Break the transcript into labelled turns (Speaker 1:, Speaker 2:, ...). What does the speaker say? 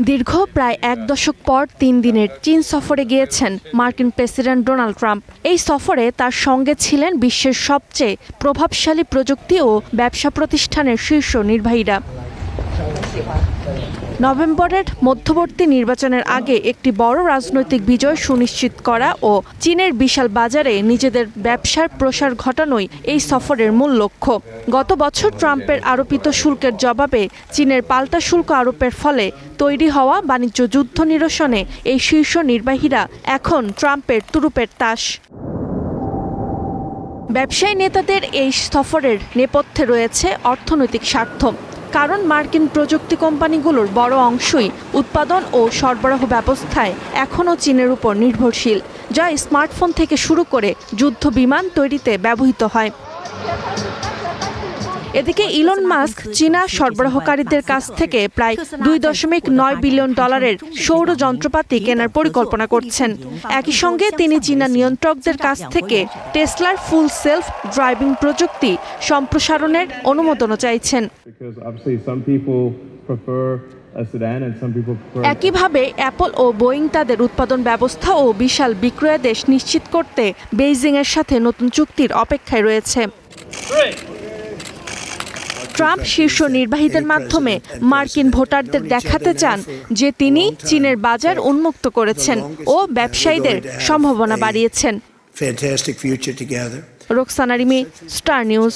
Speaker 1: দীর্ঘ প্রায় ১ দশক পর ৩ দিনের চীন সফরে গিয়েছেন মার্কিন প্রেসিডেন্ট ডোনাল্ড ট্রাম্প। এই সফরে তার সঙ্গে ছিলেন বিশ্বের সবচেয়ে প্রভাবশালী প্রযুক্তি ও ব্যবসা প্রতিষ্ঠানের শীর্ষ নির্বাহীরা। নভেম্বরের মধ্যবর্তী নির্বাচনের আগে একটি বড় রাজনৈতিক বিজয় সুনিশ্চিত করা ও চীনের বিশাল বাজারে নিজেদের ব্যবসার প্রসার ঘটানোই এই সফরের মূল লক্ষ্য। গত বছর ট্রাম্পের আরোপিত শুল্কের জবাবে চীনের পাল্টা শুল্ক আরোপের ফলে তৈরি হওয়া বাণিজ্য যুদ্ধ নিরসনে এই শীর্ষ নির্বাহীরা এখন ট্রাম্পের তুরুপের তাস। ব্যবসায়ী নেতাদের এই সফরের নেপথ্যে রয়েছে অর্থনৈতিক স্বার্থ। কারণ মার্কিন প্রযুক্তি কোম্পানিগুলোর বড় অংশই উৎপাদন ও সরবরাহ ব্যবস্থায় এখনও চীনের উপর নির্ভরশীল, যা স্মার্টফোন থেকে শুরু করে যুদ্ধ বিমান তৈরিতে ব্যবহৃত হয়। এদিকে ইলন মাস্ক চীনা সরবরাহকারীদের কাছ থেকে প্রায় $2.9 বিলিয়ন সৌর যন্ত্রপাতি কেনার পরিকল্পনা করছেন। একই সঙ্গে তিনি চীনা নিয়ন্ত্রকদের কাছ থেকে টেসলার ফুল সেলফ ড্রাইভিং প্রযুক্তি সম্প্রসারণের অনুমোদনও চাইছেন। একইভাবে অ্যাপল ও বোয়িং তাদের উৎপাদন ব্যবস্থা ও বিশাল বিক্রয়াদেশ নিশ্চিত করতে বেইজিংয়ের সাথে নতুন চুক্তির অপেক্ষায় রয়েছে। ট্রাম্প শীর্ষ নির্বাহীদের মাধ্যমে মার্কিন ভোটারদের দেখাতে চান যে তিনি চীনের বাজার উন্মুক্ত করেছেন ও ব্যবসায়ীদের সম্ভাবনা বাড়িয়েছেন। Roksana Rimi, star news.